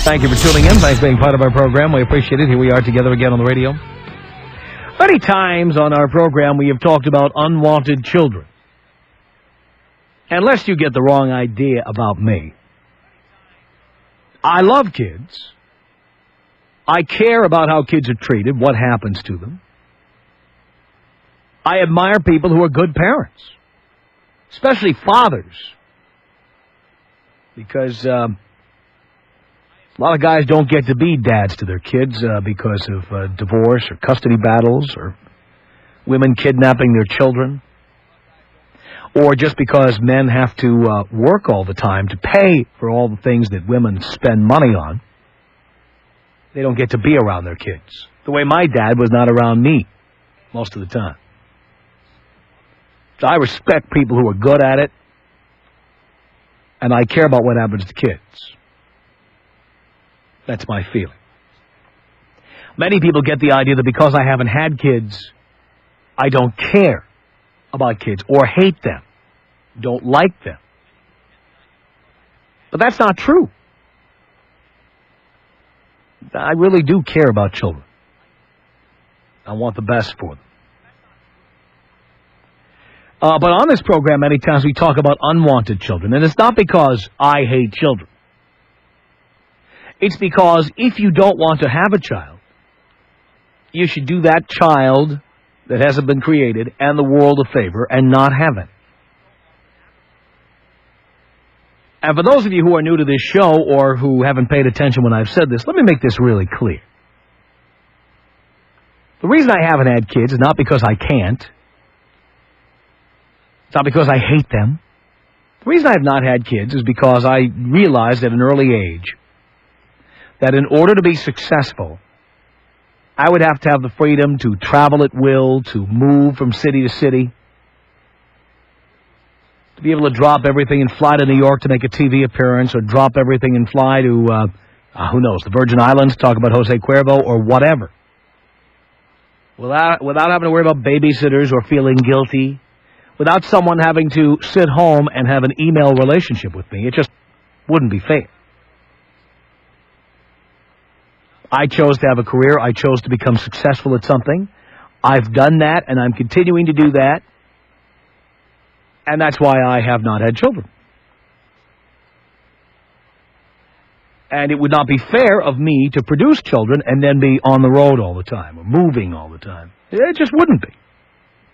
Thank you for tuning in. Thanks for being part of our program. We appreciate it. Here we are together again on the radio. Many times on our program we have talked about unwanted children. And lest you get the wrong idea about me, I love kids. I care about how kids are treated, what happens to them. I admire people who are good parents, especially fathers, because a lot of guys don't get to be dads to their kids because of divorce or custody battles or women kidnapping their children, or just because men have to work all the time to pay for all the things that women spend money on. They don't get to be around their kids the way my dad was not around me most of the time. So I respect people who are good at it, and I care about what happens to kids. That's my feeling. Many people get the idea that because I haven't had kids, I don't care about kids or hate them, don't like them. But that's not true. I really do care about children. I want the best for them. But on this program, many times we talk about unwanted children. And it's not because I hate children. It's because if you don't want to have a child, you should do that child that hasn't been created and the world a favor and not have it. And for those of you who are new to this show or who haven't paid attention when I've said this, let me make this really clear. The reason I haven't had kids is not because I can't. It's not because I hate them. The reason I have not had kids is because I realized at an early age that in order to be successful, I would have to have the freedom to travel at will, to move from city to city, to be able to drop everything and fly to New York to make a TV appearance, or drop everything and fly to, who knows, the Virgin Islands, talk about Jose Cuervo, or whatever. Without having to worry about babysitters or feeling guilty, without someone having to sit home and have an email relationship with me. It just wouldn't be fair. I chose to have a career. I chose to become successful at something. I've done that, and I'm continuing to do that. And that's why I have not had children. And it would not be fair of me to produce children and then be on the road all the time or moving all the time. It just wouldn't be.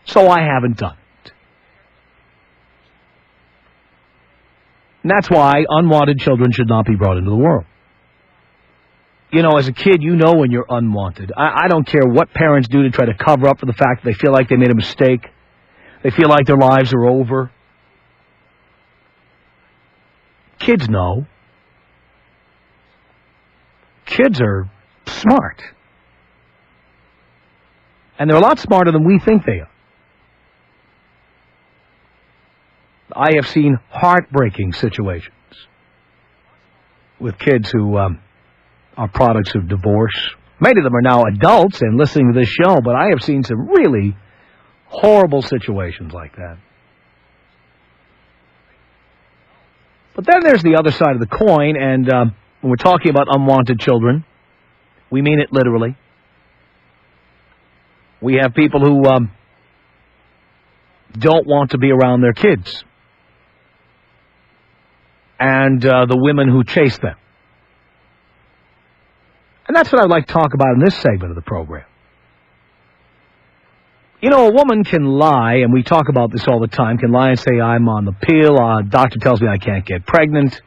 So I haven't done it. And that's why unwanted children should not be brought into the world. You know, as a kid, you know when you're unwanted. I don't care what parents do to try to cover up for the fact that they feel like they made a mistake. They feel like their lives are over. Kids know. Kids are smart. And they're a lot smarter than we think they are. I have seen heartbreaking situations with kids who are products of divorce. Many of them are now adults and listening to this show, but I have seen some really horrible situations like that. But then there's the other side of the coin, and when we're talking about unwanted children, we mean it literally. We have people who don't want to be around their kids, and the women who chase them. And that's what I'd like to talk about in this segment of the program. You know, a woman can lie, and we talk about this all the time, can lie and say, I'm on the pill, doctor tells me I can't get pregnant.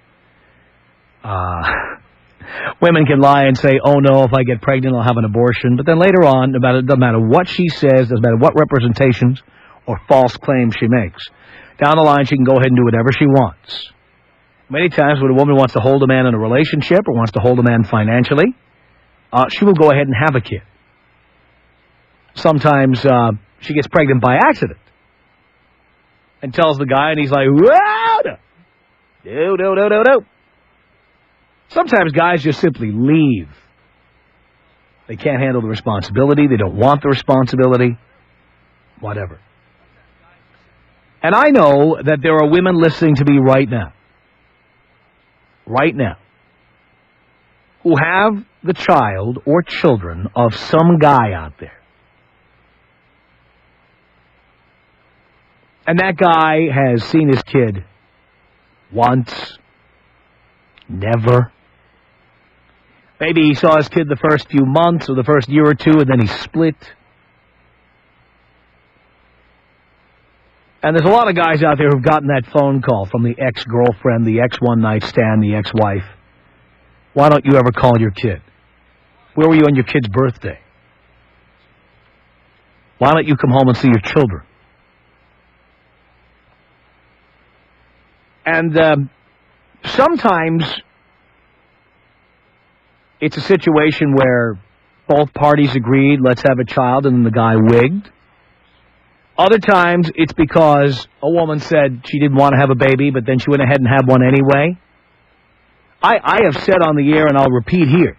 Women can lie and say, oh no, if I get pregnant, I'll have an abortion. But then later on, it doesn't matter what she says, doesn't matter what representations or false claims she makes. Down the line, she can go ahead and do whatever she wants. Many times when a woman wants to hold a man in a relationship or wants to hold a man financially, she will go ahead and have a kid. Sometimes she gets pregnant by accident and tells the guy, and he's like, whoa, no. Sometimes guys just simply leave. They can't handle the responsibility. They don't want the responsibility. Whatever. And I know that there are women listening to me right now. Right now. who have the child or children of some guy out there. And that guy has seen his kid once, never. Maybe he saw his kid the first few months or the first year or two, and then he split. And there's a lot of guys out there who've gotten that phone call from the ex-girlfriend, the ex-one-night stand, the ex-wife. Why don't you ever call your kid? Where were you on your kid's birthday? Why don't you come home and see your children? And sometimes it's a situation where both parties agreed, let's have a child, and then the guy wigged. Other times, it's because a woman said she didn't want to have a baby, but then she went ahead and had one anyway. I have said on the air, and I'll repeat here,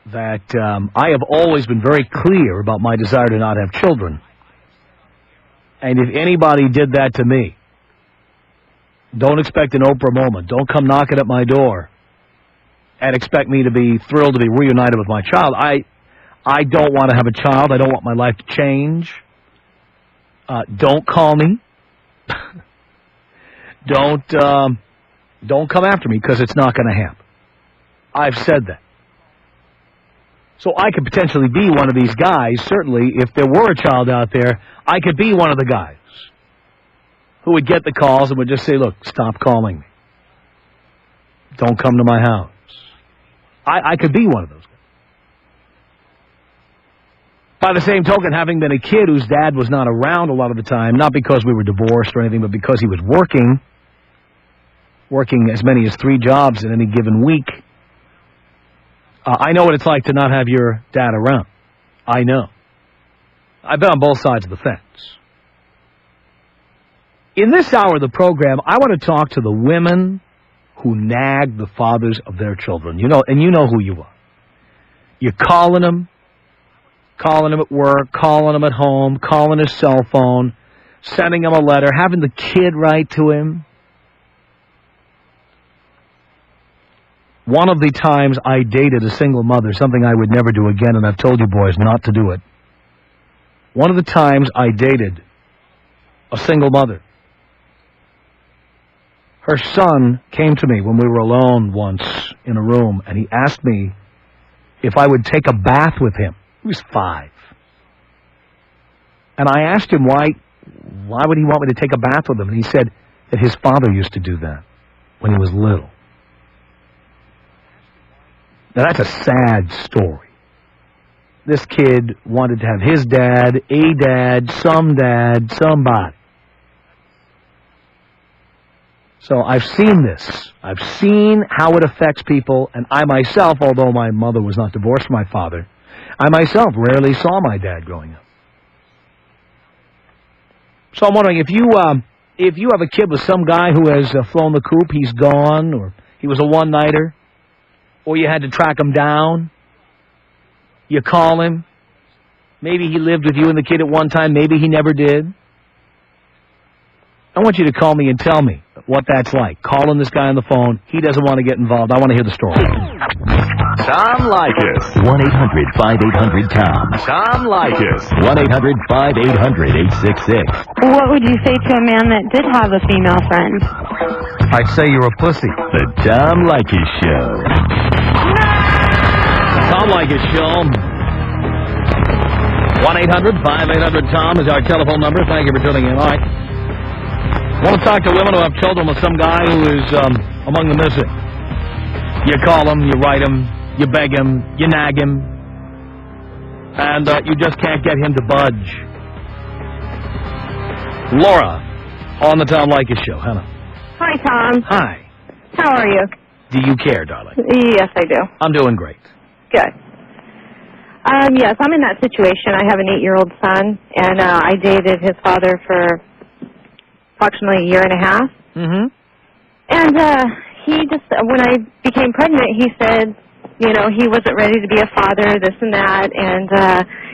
that I have always been very clear about my desire to not have children. And if anybody did that to me, don't expect an Oprah moment. Don't come knocking at my door and expect me to be thrilled to be reunited with my child. I don't want to have a child. I don't want my life to change. Don't call me. Don't come after me, because it's not going to happen. I've said that. So I could potentially be one of these guys. Certainly, if there were a child out there, I could be one of the guys who would get the calls and would just say, look, stop calling me. Don't come to my house. I could be one of those guys. By the same token, having been a kid whose dad was not around a lot of the time, not because we were divorced or anything, but because he was working as many as 3 jobs in any given week, I know what it's like to not have your dad around. I know. I've been on both sides of the fence. In this hour of the program, I want to talk to the women who nag the fathers of their children. You know, and you know who you are. You're calling them at work, calling him at home, calling his cell phone, sending him a letter, having the kid write to him. One of the times I dated a single mother, something I would never do again, and I've told you boys not to do it. One of the times I dated a single mother, her son came to me when we were alone once in a room, and he asked me if I would take a bath with him. He was 5. And I asked him why would he want me to take a bath with him? And he said that his father used to do that when he was little. Now, that's a sad story. This kid wanted to have his dad, somebody. So I've seen this. I've seen how it affects people, and I myself, although my mother was not divorced from my father, I myself rarely saw my dad growing up. So I'm wondering, if you have a kid with some guy who has flown the coop, he's gone, or he was a one-nighter, or you had to track him down, you call him, maybe he lived with you and the kid at one time, maybe he never did. I want you to call me and tell me what that's like. Calling this guy on the phone. He doesn't want to get involved. I want to hear the story. Tom Leykis. 1-800-5800-TOM. Tom Leykis. 1-800-5800-866. What would you say to a man that did have a female friend? I'd say you're a pussy. The Tom Leykis Show. Tom Leykis Show. 1-800-5800-TOM is our telephone number. Thank you for tuning in. All right. I want to talk to women who have children with some guy who is among the missing. You call him, you write him, you beg him, you nag him, and you just can't get him to budge. Laura, on the Tom Leykis Show. Hello. Hi, Tom. Hi. How are you? Do you care, darling? Yes, I do. I'm doing great. Good. Yes, I'm in that situation. I have an 8-year-old son, and I dated his father for approximately a year and a half. Mm-hmm. And he just, when I became pregnant, he said, you know, he wasn't ready to be a father, this and that, and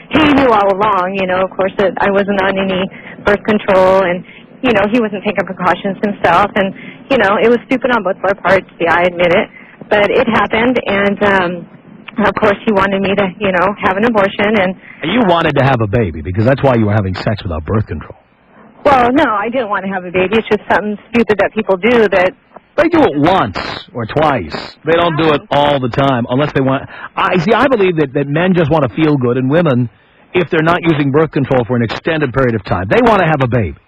he knew all along, you know, of course, that I wasn't on any birth control, and, you know, he wasn't taking precautions himself, and, you know, it was stupid on both of our parts, yeah, I admit it. But it happened, and of course he wanted me to, have an abortion. And you wanted to have a baby because that's why you were having sex without birth control. Well, no, I didn't want to have a baby. It's just something stupid that people do that... They do it once or twice. They don't do it all the time unless they want... I believe that men just want to feel good, and women, if they're not using birth control for an extended period of time, they want to have a baby.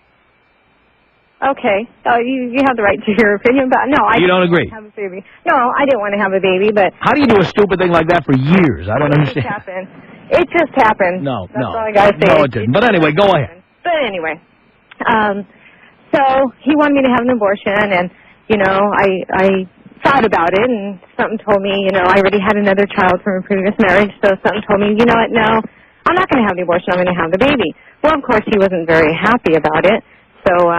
Okay. You have the right to your opinion, but no, You don't agree? Have a baby. No, I didn't want to have a baby, but... How do you do a stupid thing like that for years? I don't understand. It just happened. No. That's all I got to say. No, it didn't. But anyway, go ahead. But anyway, so he wanted me to have an abortion, and, I thought about it, and something told me, I already had another child from a previous marriage, so something told me, you know what, no, I'm not going to have the abortion, I'm going to have the baby. Well, of course, he wasn't very happy about it, so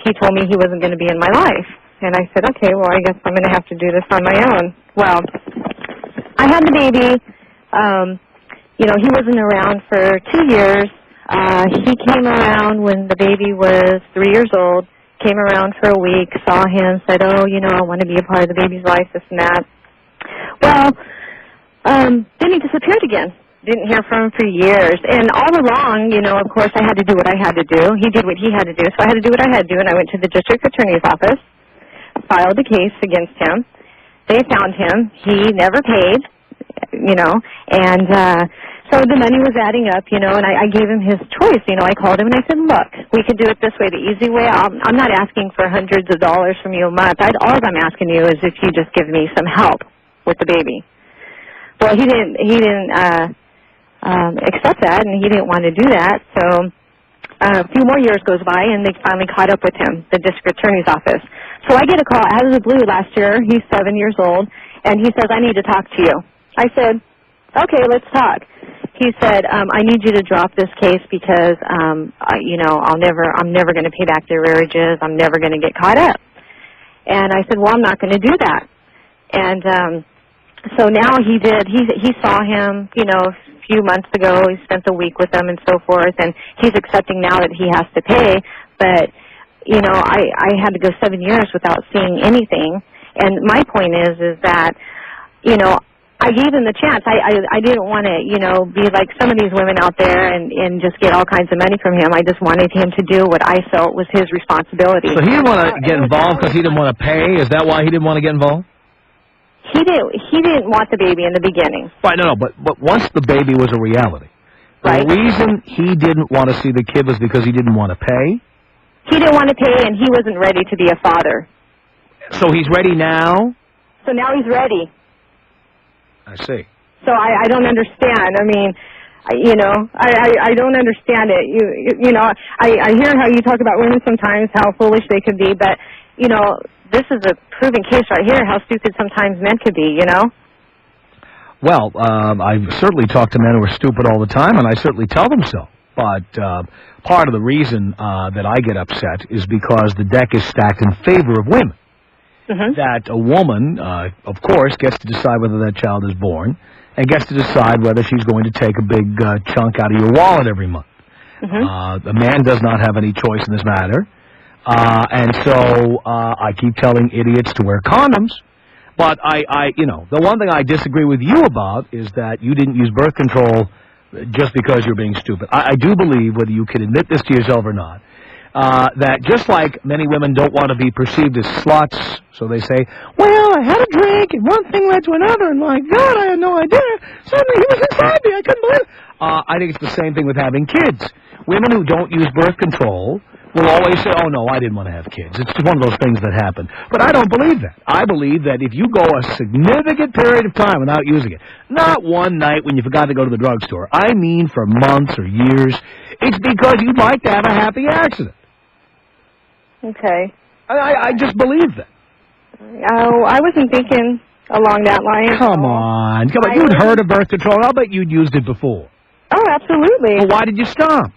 he told me he wasn't going to be in my life. And I said, okay, well, I guess I'm going to have to do this on my own. Well, I had the baby. He wasn't around for 2 years. He came around when the baby was 3 years old, came around for a week, saw him, said, I want to be a part of the baby's life, this and that. Well, then he disappeared again. Didn't hear from him for years. And all along, of course, I had to do what I had to do. He did what he had to do, so I had to do what I had to do, and I went to the district attorney's office, filed a case against him. They found him. He never paid, and so the money was adding up, and I gave him his choice. I called him and I said, look, we could do it this way, the easy way. I'm not asking for hundreds of dollars from you a month. All I'm asking you is if you just give me some help with the baby. Well, he didn't accept that, and he didn't want to do that. So a few more years goes by, and they finally caught up with him, the district attorney's office. So I get a call out of the blue last year. He's 7 years old, and he says, I need to talk to you. I said, okay, let's talk. He said, I need you to drop this case because, I'm never going to pay back their arrearages. I'm never going to get caught up. And I said, well, I'm not going to do that. And so now he did. He saw him, a few months ago. He spent a week with them and so forth, and he's accepting now that he has to pay. But, I had to go 7 years without seeing anything. And my point is that, I gave him the chance. I didn't want to, be like some of these women out there and just get all kinds of money from him. I just wanted him to do what I felt was his responsibility. So he didn't want to get involved because he didn't want to pay? Is that why he didn't want to get involved? He didn't want the baby in the beginning. Right, no, but once the baby was a reality, right. The reason he didn't want to see the kid was because he didn't want to pay? He didn't want to pay, and he wasn't ready to be a father. So he's ready now? So now he's ready. I see. So I don't understand. I mean, I don't understand it. I hear how you talk about women sometimes, how foolish they could be, but, this is a proven case right here, how stupid sometimes men could be, Well, I've certainly talked to men who are stupid all the time, and I certainly tell them so. But part of the reason that I get upset is because the deck is stacked in favor of women. Mm-hmm. That a woman, of course, gets to decide whether that child is born and gets to decide whether she's going to take a big chunk out of your wallet every month. Mm-hmm. The man does not have any choice in this matter. And so I keep telling idiots to wear condoms. But the one thing I disagree with you about is that you didn't use birth control just because you're being stupid. I do believe, whether you can admit this to yourself or not, that just like many women don't want to be perceived as sluts, so they say, well, I had a drink, and one thing led to another, and my God, I had no idea. Suddenly he was inside me. I couldn't believe it. I think it's the same thing with having kids. Women who don't use birth control will always say, oh, no, I didn't want to have kids. It's just one of those things that happen. But I don't believe that. I believe that if you go a significant period of time without using it, not one night when you forgot to go to the drugstore, I mean for months or years, it's because you'd like to have a happy accident. Okay. I just believe that. Oh, I wasn't thinking along that line. Come on. You'd heard of birth control. I'll bet you'd used it before. Oh, absolutely. Well, why did you stop?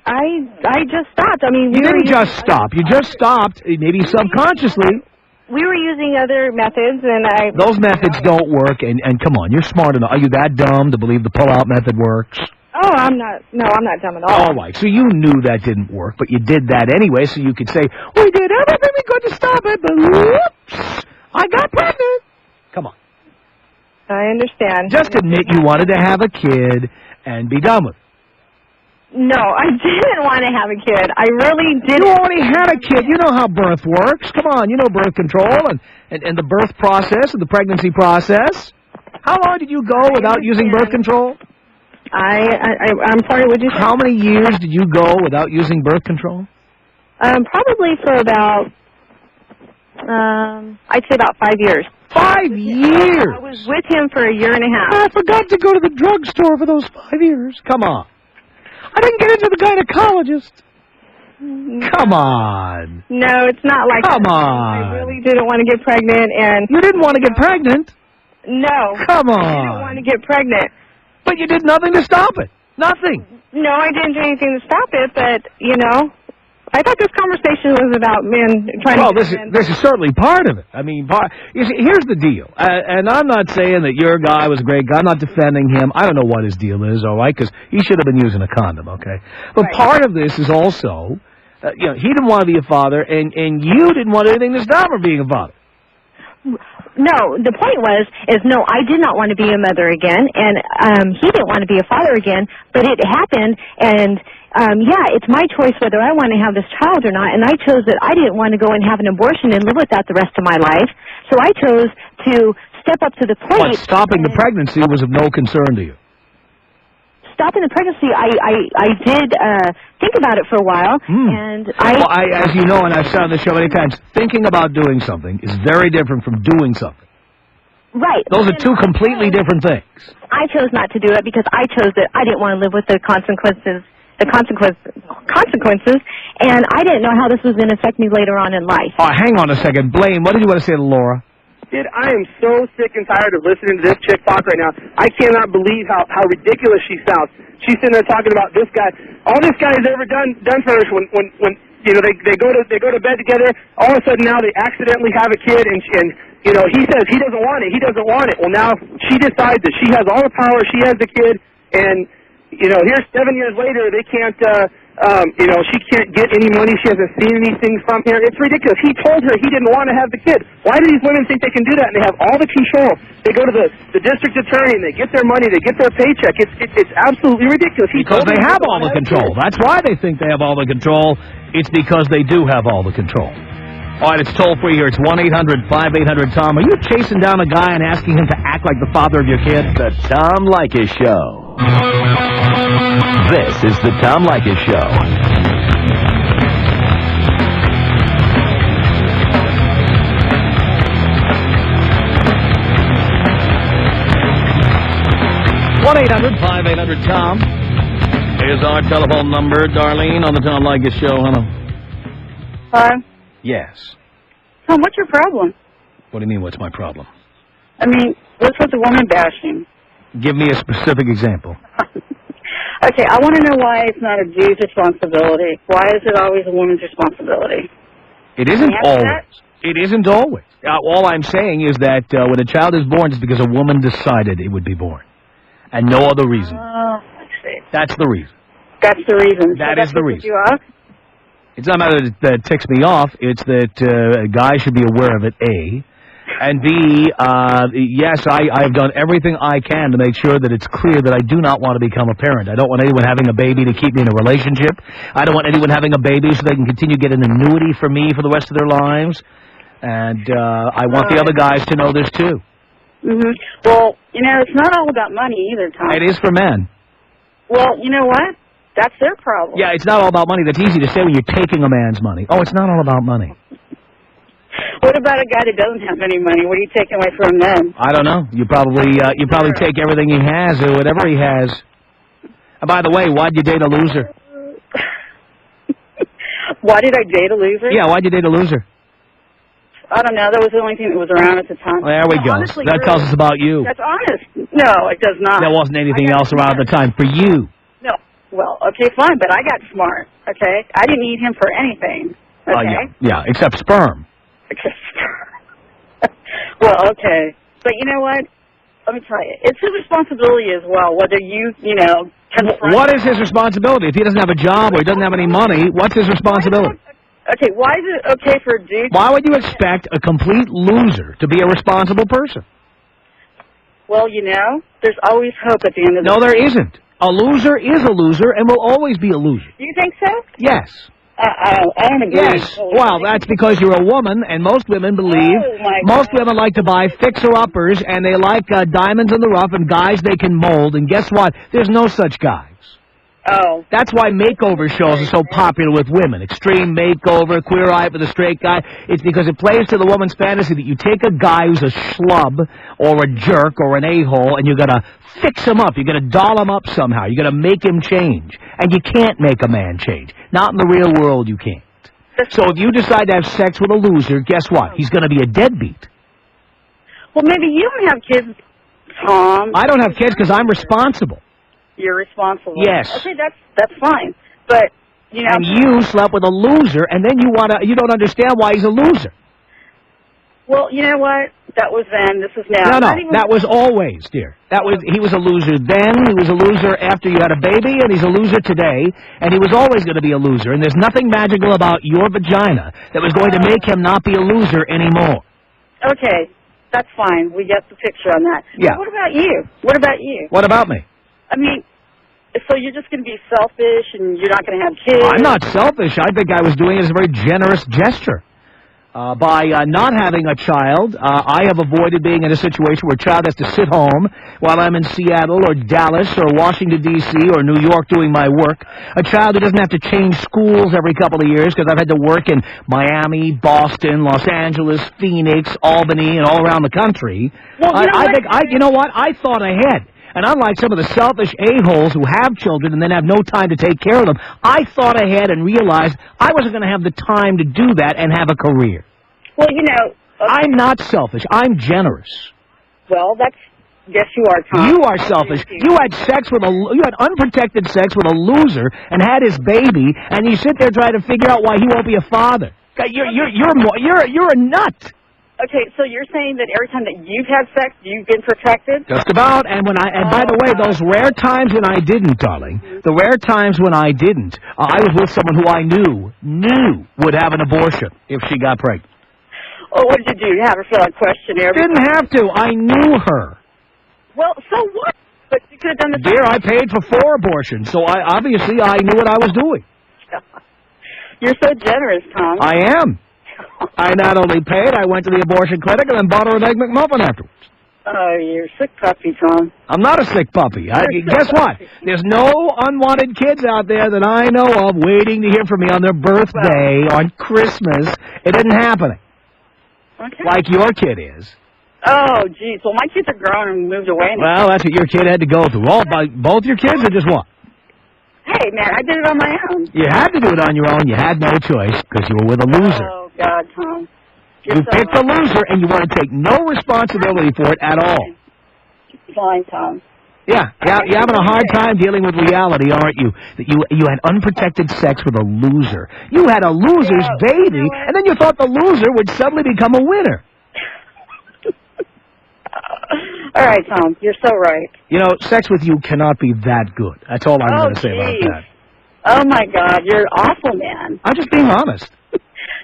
I just stopped. I mean, you didn't just stop. You just stopped, maybe subconsciously. We were using other methods, and Those methods don't work, and come on, you're smart enough. Are you that dumb to believe the pull-out method works? Oh, I'm not. No, I'm not dumb at all. All right, so you knew that didn't work, but you did that anyway, so you could say, we did everything we could to stop it, but whoops, I got pregnant. Come on. understand. Just admit you wanted to have a kid and be done with it. No, I didn't want to have a kid. I really didn't. You already had a kid. You know how birth works. Come on, you know birth control and the birth process and the pregnancy process. How long did you go without using birth control? I'm sorry, what did you say? How many years did you go without using birth control? Probably for about, I'd say about 5 years. 5 years? I was with him for a year and a half. I forgot to go to the drugstore for those 5 years. Come on. I didn't get into the gynecologist. Come on. No, it's not like Come that. on. I really didn't want to get pregnant, and... You didn't want to get pregnant? No. Come on. I didn't want to get pregnant. But you did nothing to stop it. Nothing. No, I didn't do anything to stop it, but, you know, I thought this conversation was about men trying to... Well, this is certainly part of it. I mean, you see, here's the deal. And I'm not saying that your guy was a great guy. I'm not defending him. I don't know what his deal is, all right, because he should have been using a condom, okay? But part of this is also, you know, he didn't want to be a father, and you didn't want anything to stop him being a father. No, the point is no, I did not want to be a mother again, and he didn't want to be a father again, but it happened, and yeah, it's my choice whether I want to have this child or not, and I chose that I didn't want to go and have an abortion and live with that the rest of my life, so I chose to step up to the plate. But stopping the pregnancy was of no concern to you. Stopping the pregnancy, I did think about it for a while, and Well, as you know, and I've said on the show many times, thinking about doing something is very different from doing something. Right. Those are two completely different things. I chose not to do it because I chose that I didn't want to live with the consequences, and I didn't know how this was going to affect me later on in life. Oh, hang on a second. Blaine, what did you want to say to Laura? Dude, I am so sick and tired of listening to this chick talk right now. I cannot believe how ridiculous she sounds. She's sitting there talking about this guy. All this guy has ever done for her is when you know they go to bed together. All of a sudden now they accidentally have a kid, and you know he says he doesn't want it. He doesn't want it. Well, now she decides that she has all the power. She has the kid, and you know here's 7 years later they can't. You know, she can't get any money. She hasn't seen anything from here. It's ridiculous. He told her he didn't want to have the kid. Why do these women think they can do that? And they have all the control. They go to the district attorney and they get their money. They get their paycheck. It's absolutely ridiculous. Because they have all the control. That's why they think they have all the control. It's because they do have all the control. All right, it's toll-free here. It's 1-800-5800-TOM. Are you chasing down a guy and asking him to act like the father of your kid? The Tom Leykis Show. This is the Tom Leykis Show. One 800-5800-TOM is our telephone number. Darlene on the Tom Leykis Show. Hello. Hi. Yes. Tom, what's your problem? What do you mean, what's my problem? I mean, what's with the woman bashing? Give me a specific example. Okay, I want to know why it's not a dude's responsibility. Why is it always a woman's responsibility? It isn't always. It isn't always. All I'm saying is that when a child is born, it's because a woman decided it would be born. And no other reason. Oh, I see. That's the reason. That's the reason. That is the reason. You off? It's not a matter that it ticks me off. It's that guys should be aware of it, A. And B, yes, I've done everything I can to make sure that it's clear that I do not want to become a parent. I don't want anyone having a baby to keep me in a relationship. I don't want anyone having a baby so they can continue to get an annuity for me for the rest of their lives. And I want the other guys to know this, too. Mm-hmm. Well, you know, it's not all about money either, Tom. It is for men. Well, you know what? That's their problem. Yeah, it's not all about money. That's easy to say when you're taking a man's money. Oh, it's not all about money. What about a guy that doesn't have any money? What are you taking away from them? I don't know. You probably take everything he has or whatever he has. And by the way, why'd you date a loser? Why did I date a loser? Yeah, why'd you date a loser? I don't know. That was the only thing that was around at the time. Well, there we go. Honestly, that tells us about you. That's honest. No, it does not. There wasn't anything else around at the time for you. No. Well, okay, fine, but I got smart, okay? I didn't need him for anything, okay? Yeah, except sperm. Well, okay. But you know what? Let me tell you. It's his responsibility as well, whether you know... What is his responsibility? If he doesn't have a job or he doesn't have any money, what's his responsibility? Okay, why is it okay for a dude... Why would you expect a complete loser to be a responsible person? Well, there's always hope at the end of the No, there isn't. A loser is a loser and will always be a loser. You think so? Yes. I don't agree. Yes. Well, that's because you're a woman, and most women believe, most women like to buy fixer-uppers, and they like diamonds in the rough and guys they can mold, and guess what? There's no such guys. Oh. That's why makeover shows are so popular with women. Extreme Makeover, Queer Eye for the Straight Guy. It's because it plays to the woman's fantasy that you take a guy who's a schlub or a jerk or an a-hole and you're going to fix him up. You're going to doll him up somehow. You're going to make him change. And you can't make a man change. Not in the real world, you can't. So if you decide to have sex with a loser, guess what? He's going to be a deadbeat. Well, maybe you don't have kids, Tom. I don't have kids because I'm responsible. You're responsible. Yes. Okay, that's fine. But, And you slept with a loser, and then you don't understand why he's a loser. Well, you know what? That was then. This is now. No, that was always, dear. He was a loser then, he was a loser after you had a baby, and he's a loser today, and he was always going to be a loser. And there's nothing magical about your vagina that was going to make him not be a loser anymore. Okay, that's fine. We get the picture on that. Yeah. But what about you? What about you? What about me? I mean, so you're just going to be selfish and you're not going to have kids? I'm not selfish. I think I was doing it as a very generous gesture. By not having a child, I have avoided being in a situation where a child has to sit home while I'm in Seattle or Dallas or Washington, D.C. or New York doing my work. A child who doesn't have to change schools every couple of years because I've had to work in Miami, Boston, Los Angeles, Phoenix, Albany, and all around the country. Well, you know what? I thought ahead. And unlike some of the selfish a-holes who have children and then have no time to take care of them, I thought ahead and realized I wasn't going to have the time to do that and have a career. Well, I'm not selfish. I'm generous. Well, yes, you are, Tom. You are selfish. You had unprotected sex with a loser and had his baby, and you sit there trying to figure out why he won't be a father. You're a nut. Okay, so you're saying that every time that you've had sex, you've been protected? Just about. And by the way, those rare times when I didn't, darling, the rare times when I didn't, I was with someone who I knew would have an abortion if she got pregnant. Oh, what did you do? You have her fill out a questionnaire? Didn't have to. I knew her. Well, so what? But you could have done the Dear, I paid for 4 abortions, so I knew what I was doing. You're so generous, Tom. I am. I not only paid, I went to the abortion clinic and then bought her an Egg McMuffin afterwards. Oh, you're a sick puppy, Tom. I'm not a sick puppy. Guess what? There's no unwanted kids out there that I know of waiting to hear from me on their birthday, on Christmas. It isn't happening. Okay. Like your kid is. Oh, geez. Well, my kids are grown and moved away now. Well, that's what your kid had to go through. Both your kids or just one? Hey, man, I did it on my own. You had to do it on your own. You had no choice because you were with a loser. Oh, God, Tom. You picked the loser, and you want to take no responsibility for it at all. Fine, Tom. Yeah, you're having a hard time dealing with reality, aren't you? That you had unprotected sex with a loser. You had a loser's baby, and then you thought the loser would suddenly become a winner. All right, Tom, you're so right. Sex with you cannot be that good. That's all I'm going to say about that. Oh, my God, you're awful, man. I'm just being honest.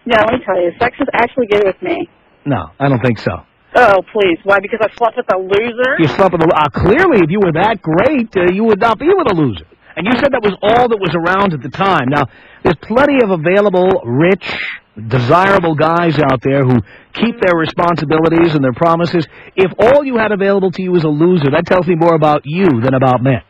No, let me tell you, sex is actually good with me. No, I don't think so. Oh, please. Why? Because I slept with a loser? You slept with a... clearly, if you were that great, you would not be with a loser. And you said that was all that was around at the time. Now, there's plenty of available, rich, desirable guys out there who keep their responsibilities and their promises. If all you had available to you was a loser, that tells me more about you than about men.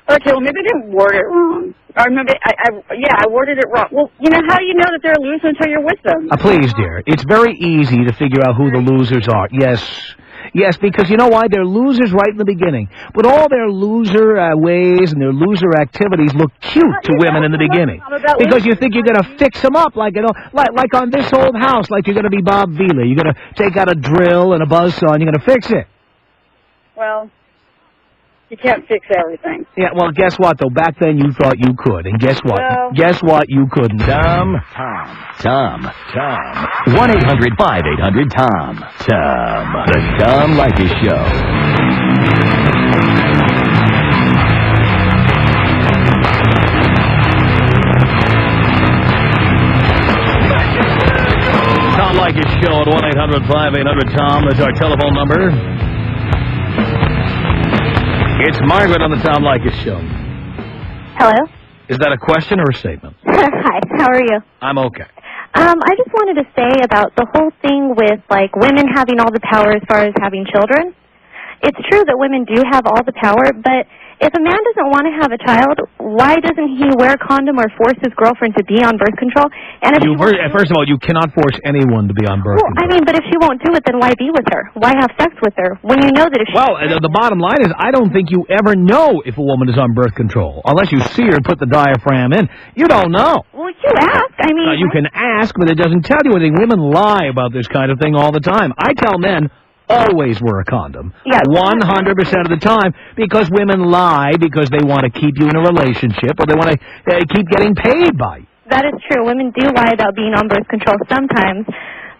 Okay, well, maybe I didn't word it wrong. Or maybe, I worded it wrong. Well, how do you know that they're a loser until you're with them? Please, dear. It's very easy to figure out who the losers are. Yes, because you know why? They're losers right in the beginning. But all their loser ways and their loser activities look cute to women in the beginning. Because you think you're going to fix them up, like on this old house, like you're going to be Bob Vila. You're going to take out a drill and a buzzsaw and you're going to fix it. Well, you can't fix everything. Yeah, well, guess what, though? Back then you thought you could. And guess what? Well, guess what? You couldn't. Tom. 1-800-5800-TOM. Tom. The Tom Leykis Show. Tom Leykis Show at 1-800-5800-TOM. That's our telephone number. It's Margaret on the Tom Leykis Show. Hello? Is that a question or a statement? Hi, how are you? I'm okay. I just wanted to say about the whole thing with, like, women having all the power as far as having children. It's true that women do have all the power, but if a man doesn't want to have a child, why doesn't he wear a condom or force his girlfriend to be on birth control? And if First of all, you cannot force anyone to be on birth control. I mean, but if she won't do it, then why be with her? Why have sex with her when you know that if she... Well, the bottom line is I don't think you ever know if a woman is on birth control. Unless you see her and put the diaphragm in. You don't know. Well, you ask. I mean... You can ask, but it doesn't tell you anything. Women lie about this kind of thing all the time. I tell men... always wear a condom. Yeah. 100% of the time, because women lie because they want to keep you in a relationship or they want to keep getting paid by you. That is true. Women do lie about being on birth control sometimes.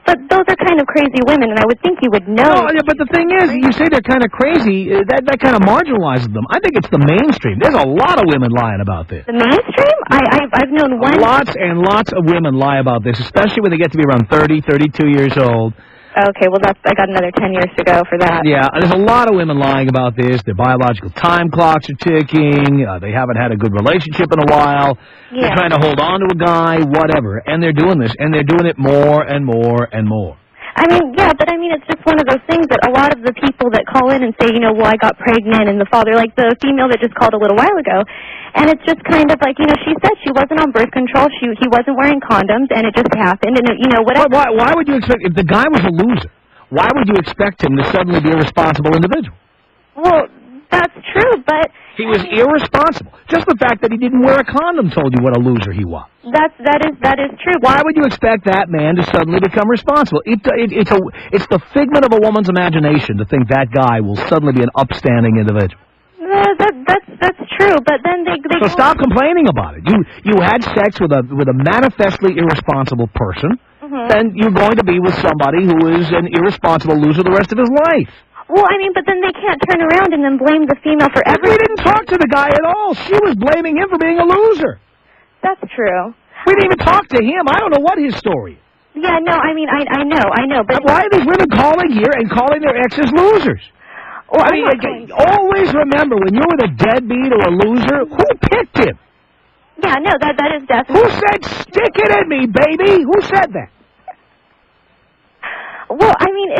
But those are kind of crazy women, and I would think you would know. No, but the thing is, you say they're kind of crazy, that kind of marginalizes them. I think it's the mainstream. There's a lot of women lying about this. The mainstream? I've known one... Lots and lots of women lie about this, especially when they get to be around 30, 32 years old. Okay, well, I got another 10 years to go for that. Yeah, there's a lot of women lying about this. Their biological time clocks are ticking. They haven't had a good relationship in a while. Yeah. They're trying to hold on to a guy, whatever. And they're doing this, and they're doing it more and more and more. I mean, yeah, but I mean, it's just one of those things that a lot of the people that call in and say, you know, well, I got pregnant, and the father, like the female that just called a little while ago, and it's just kind of like, you know, she said she wasn't on birth control, he wasn't wearing condoms, and it just happened, and, you know, whatever. Why would you expect, if the guy was a loser, why would you expect him to suddenly be a responsible individual? Well, that's true, but... He was irresponsible. Just the fact that he didn't wear a condom told you what a loser he was. That is true. Why would you expect that man to suddenly become responsible? It's the figment of a woman's imagination to think that guy will suddenly be an upstanding individual. That's true, but then they So stop complaining about it. You had sex with a manifestly irresponsible person, then you're going to be with somebody who is an irresponsible loser the rest of his life. Well, I mean, but then they can't turn around and then blame the female for everything. We didn't talk to the guy at all. She was blaming him for being a loser. That's true. We didn't even talk to him. I don't know what his story is. Yeah, no, I mean, I know, but... Why are these women calling here and calling their exes losers? Well, I mean, always remember, when you're with a deadbeat or a loser, who picked him? Yeah, no, that is definitely... Who said, stick it in me, baby? Who said that? Well, I mean,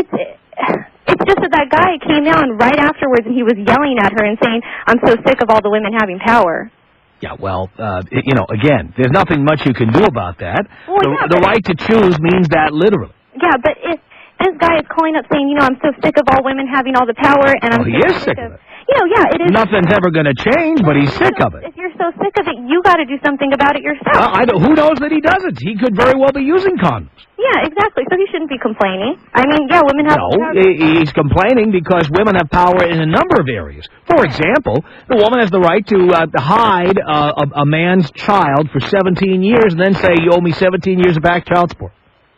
it's just that guy came down right afterwards and he was yelling at her and saying, I'm so sick of all the women having power. Yeah, well, you know, again, there's nothing much you can do about that. Well, the right to choose means that literally. Yeah, but if this guy is calling up saying, you know, I'm so sick of all women having all the power, and I'm he is sick of it. You know, yeah, it is. Nothing's ever going to change, but he's sick of it. If you're so sick of it, you got to do something about it yourself. Who knows that he doesn't? He could very well be using condoms. Yeah, exactly. So he shouldn't be complaining. I mean, yeah, women have... No, he's complaining because women have power in a number of areas. For example, the woman has the right to hide a man's child for 17 years and then say, you owe me 17 years of back child support.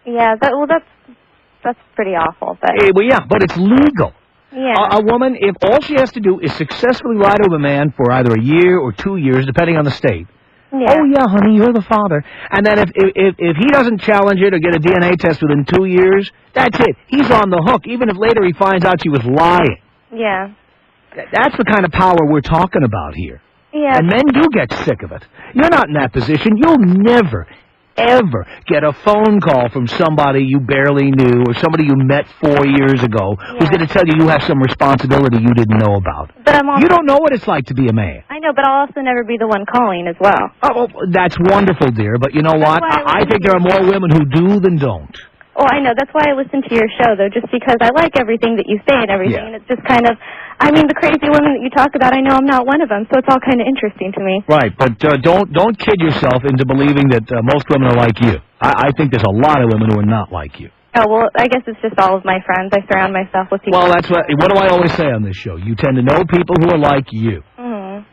Yeah, that's pretty awful. But well, yeah, but it's legal. Yeah. A woman, if all she has to do is successfully lie to a man for either a year or 2 years, depending on the state. Yeah. Oh, yeah, honey, you're the father. And then if he doesn't challenge it or get a DNA test within 2 years, that's it. He's on the hook, even if later he finds out she was lying. Yeah. That's the kind of power we're talking about here. Yeah. And men do get sick of it. You're not in that position. You'll never, ever get a phone call from somebody you barely knew or somebody you met 4 years ago who's going to tell you have some responsibility you didn't know about. But I'm also, you don't know what it's like to be a man. I know, but I'll also never be the one calling as well. Oh, that's wonderful, dear, but you know what? I think there are more women who do than don't. Oh, I know. That's why I listen to your show, though, just because I like everything that you say and everything. Yeah. And it's just kind of, I mean, the crazy women that you talk about, I know I'm not one of them, so it's all kind of interesting to me. Right, but don't kid yourself into believing that most women are like you. I think there's a lot of women who are not like you. Oh, well, I guess it's just all of my friends. I surround myself with people. Well, that's what do I always say on this show? You tend to know people who are like you. Mm-hmm.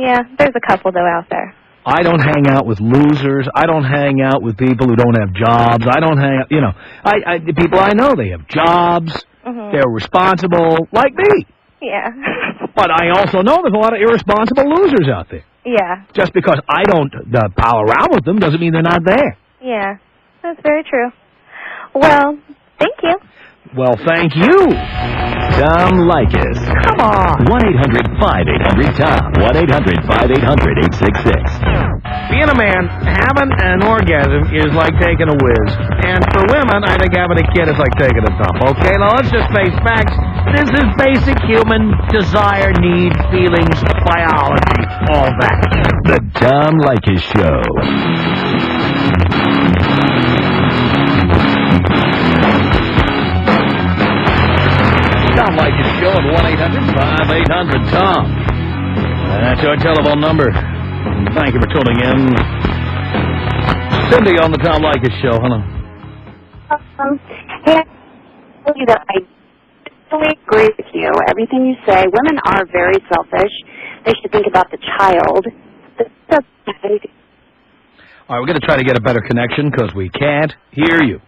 Yeah, there's a couple, though, out there. I don't hang out with losers. I don't hang out with people who don't have jobs. I don't hang out, the people I know, they have jobs. Mm-hmm. They're responsible, like me. Yeah. But I also know there's a lot of irresponsible losers out there. Yeah. Just because I don't pal around with them doesn't mean they're not there. Yeah, that's very true. Well, thank you. Well, thank you. Tom Leykis. Come on. 1-800-5800-TOM. 1-800-5800-866. Being a man, having an orgasm is like taking a whiz. And for women, I think having a kid is like taking a dump. Okay, now let's just face facts. This is basic human desire, need, feelings, biology, all that. The Tom Leykis Show. Tom Leykis Show at 1-800-5800-TOM. That's our telephone number. Thank you for tuning in. Cindy on the Tom Leykis Show. Hello. Hey, I tell you that I totally agree with you. Everything you say. Women are very selfish. They should think about the child. All right, we're going to try to get a better connection because we can't hear you.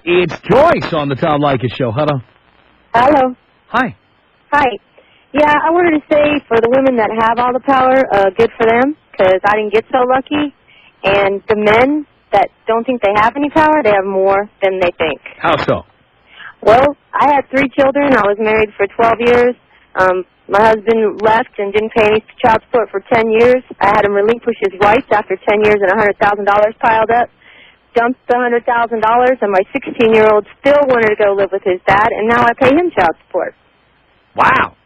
It's Joyce on the Tom Leykis Show. Hello. Hello. Hi. Hi. Yeah, I wanted to say for the women that have all the power, good for them, because I didn't get so lucky. And the men that don't think they have any power, they have more than they think. How so? Well, I had 3 children. I was married for 12 years. My husband left and didn't pay any child support for 10 years. I had him relinquish his rights after 10 years and $100,000 piled up. Dumped the $100,000, and my 16-year-old still wanted to go live with his dad, and now I pay him child support. Wow.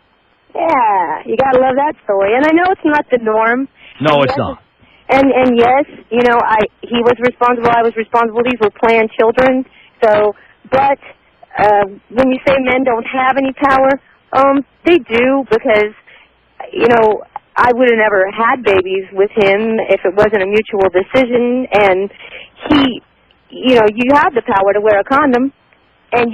Yeah, you gotta love that story. And I know it's not the norm. No, it's not. And yes, you know, he was responsible, I was responsible. These were planned children. So, but when you say men don't have any power, they do, because, you know, I would have never had babies with him if it wasn't a mutual decision. And he, you know, you have the power to wear a condom, and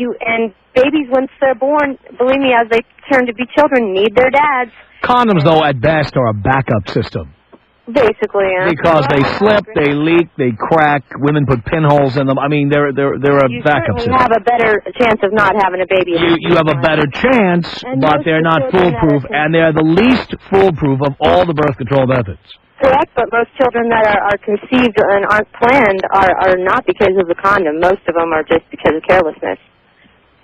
babies, once they're born, believe me, as they turn to be children, need their dads. Condoms, though, at best, are a backup system. Basically, yeah. Because they slip, they leak, they crack. Women put pinholes in them. I mean, they're a backup system. You have a better chance of not having a baby. You have a better chance, but they're not foolproof, and they're the least foolproof of all the birth control methods. Correct, but most children that are conceived and aren't planned are not because of the condom. Most of them are just because of carelessness.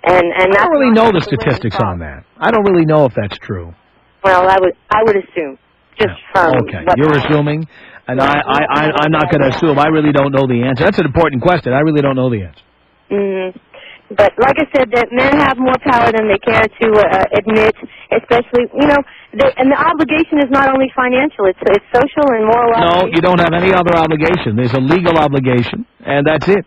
And I don't really know the statistics on that. I don't really know if that's true. Well, I would assume. Just from okay, you're assuming, and I'm not going to assume. I really don't know the answer. That's an important question. I really don't know the answer. Mm-hmm. But like I said, that men have more power than they care to admit, especially, you know, and the obligation is not only financial, it's social and moral obligation. No, you don't have any other obligation. There's a legal obligation, and that's it.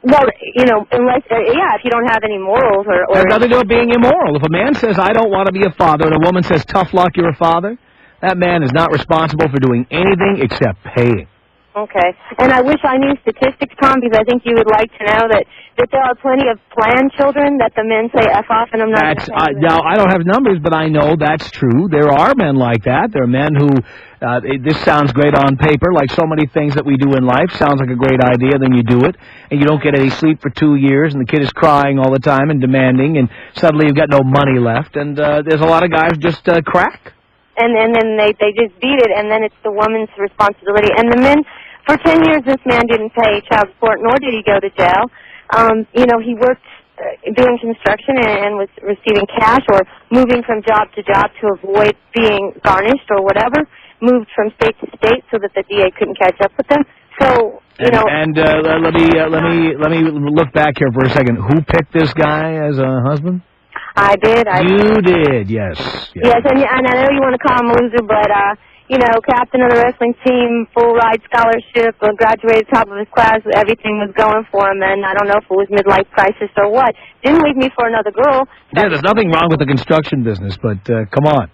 Well, you know, unless, if you don't have any morals or... It has nothing to do with being immoral. If a man says, I don't want to be a father, and a woman says, tough luck, you're a father, that man is not responsible for doing anything except paying. Okay. And I wish I knew statistics, Tom, because I think you would like to know that there are plenty of planned children that the men say F off, and I'm not... Now, I don't have numbers, but I know that's true. There are men like that. There are men who... this sounds great on paper, like so many things that we do in life. Sounds like a great idea, then you do it, and you don't get any sleep for 2 years, and the kid is crying all the time and demanding, and suddenly you've got no money left, and there's a lot of guys just crack. And then they just beat it, and then it's the woman's responsibility. And the men... For 10 years, this man didn't pay child support, nor did he go to jail. You know, he worked doing construction and was receiving cash or moving from job to job to avoid being garnished or whatever. Moved from state to state so that the DA couldn't catch up with them. So, you know. And let me look back here for a second. Who picked this guy as a husband? I did. You did, yes. Yes, and I know you want to call him a loser, but you know, captain of the wrestling team, full ride scholarship, graduated top of his class, everything was going for him, and I don't know if it was midlife crisis or what. Didn't leave me for another girl. Yeah, there's nothing wrong with the construction business, but come on.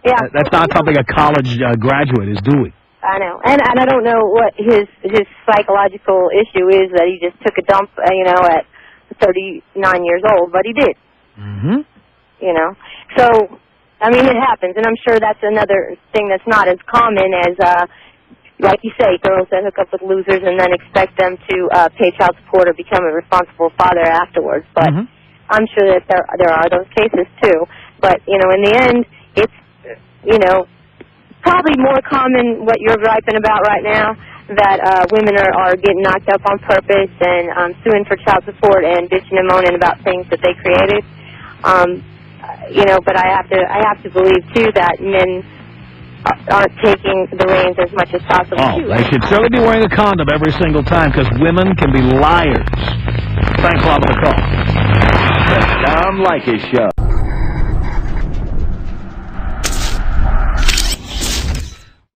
Yeah. That's not something a college graduate is doing. I know. And I don't know what his psychological issue is that he just took a dump, you know, at 39 years old, but he did. Mm-hmm. You know. So... I mean, it happens, and I'm sure that's another thing that's not as common as, like you say, girls that hook up with losers and then expect them to pay child support or become a responsible father afterwards. But I'm sure that there are those cases, too. But, you know, in the end, it's, you know, probably more common what you're griping about right now, that women are getting knocked up on purpose and suing for child support and bitching and moaning about things that they created. You know, but I have to believe too that men aren't taking the reins as much as possible. Oh, too. they should certainly be wearing a condom every single time, because women can be liars. Thanks a lot for the call. The Tom Leykis Show.